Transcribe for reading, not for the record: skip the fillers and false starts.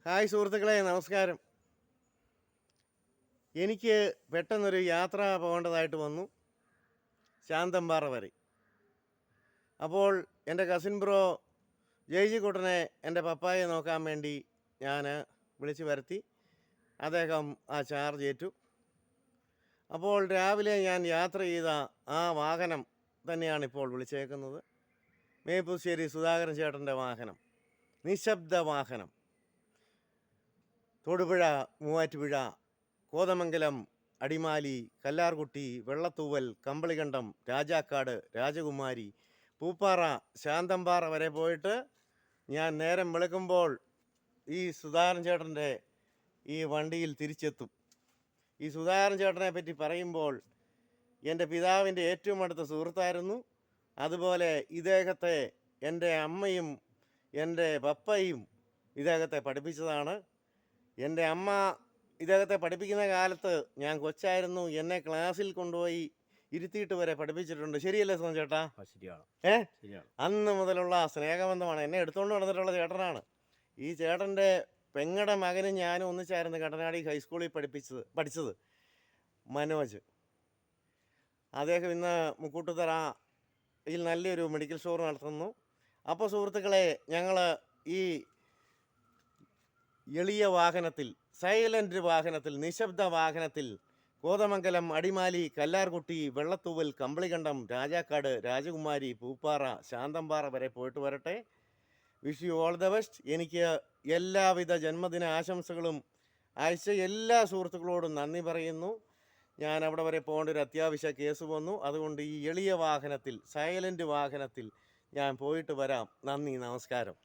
Hi സുഹൃത്തുക്കളെ, നമസ്കാരം. എനിക്ക് പെട്ടെന്നൊരു യാത്ര പോകേണ്ടതായിട്ട് വന്നു, ശാന്തമ്പാറ വരെ. അപ്പോൾ എൻ്റെ കസിൻ ബ്രോ ജയ്ജിക്കുട്ടനെ എൻ്റെ പപ്പായെ നോക്കാൻ വേണ്ടി ഞാൻ വിളിച്ചു വരുത്തി. അദ്ദേഹം ആ ചാർജ് ഏറ്റു. അപ്പോൾ രാവിലെ ഞാൻ യാത്ര ചെയ്ത ആ വാഹനം തന്നെയാണ് ഇപ്പോൾ വിളിച്ചേക്കുന്നത്. മേപ്പുശ്ശേരി സുധാകരൻ ചേട്ടൻ്റെ വാഹനം, നിശബ്ദ വാഹനം. തൊടുപുഴ, മൂവാറ്റുപുഴ, കോതമംഗലം, അടിമാലി, കല്ലാർകുട്ടി, വെള്ളത്തൂവൽ, കമ്പളികണ്ടം, രാജാക്കാട്, രാജകുമാരി, പൂപ്പാറ, ശാന്തമ്പാറ വരെ പോയിട്ട് ഞാൻ നേരം വെളുക്കുമ്പോൾ ഈ സുധാകരൻ ചേട്ടൻ്റെ ഈ വണ്ടിയിൽ തിരിച്ചെത്തും. ഈ സുധാകരൻ ചേട്ടനെ പറ്റി പറയുമ്പോൾ എൻ്റെ പിതാവിൻ്റെ ഏറ്റവും അടുത്ത സുഹൃത്തായിരുന്നു. അതുപോലെ ഇദ്ദേഹത്തെ എൻ്റെ അമ്മയും എൻ്റെ പപ്പയും ഇദ്ദേഹത്തെ പഠിപ്പിച്ചതാണ്. എൻ്റെ അമ്മ ഇദ്ദേഹത്തെ പഠിപ്പിക്കുന്ന കാലത്ത് ഞാൻ കൊച്ചായിരുന്നു. എന്നെ ക്ലാസ്സിൽ കൊണ്ടുപോയി ഇരുത്തിയിട്ട് വരെ പഠിപ്പിച്ചിട്ടുണ്ട്. ശരിയല്ലേ സോൻ ചേട്ടാ? ശരിയാണ്. ശരിയാണ്. അന്ന് മുതലുള്ള സ്നേഹബന്ധമാണ്. എന്നെ എടുത്തുകൊണ്ട് നടന്നിട്ടുള്ള ചേട്ടനാണ്. ഈ ചേട്ടൻ്റെ പെങ്ങടെ മകനും ഞാനും ഒന്നിച്ചായിരുന്നു കടനാടി ഹൈസ്കൂളിൽ പഠിച്ചത്. മനോജ്. അദ്ദേഹം ഇന്ന് മുക്കൂട്ടുതറയിൽ നല്ലൊരു മെഡിക്കൽ സ്റ്റോർ നടത്തുന്നു. അപ്പോൾ സുഹൃത്തുക്കളെ, ഞങ്ങൾ ഈ എളിയ വാഹനത്തിൽ, സൈലൻ്റ് വാഹനത്തിൽ, നിശബ്ദ വാഹനത്തിൽ കോതമംഗലം, അടിമാലി, കല്ലാർകുട്ടി, വെള്ളത്തൂവൽ, കമ്പളികണ്ടം, രാജാക്കാട്, രാജകുമാരി, പൂപ്പാറ, ശാന്തമ്പാറ വരെ പോയിട്ട് വരട്ടെ. Wish you all the best. എനിക്ക് എല്ലാവിധ ജന്മദിന ആശംസകളും അയച്ച എല്ലാ സുഹൃത്തുക്കളോടും നന്ദി പറയുന്നു. ഞാൻ അവിടെ വരെ പോകേണ്ട ഒരു അത്യാവശ്യ കേസ് വന്നു. അതുകൊണ്ട് ഈ എളിയ വാഹനത്തിൽ, സൈലൻ്റ് വാഹനത്തിൽ ഞാൻ പോയിട്ട് വരാം. നന്ദി, നമസ്കാരം.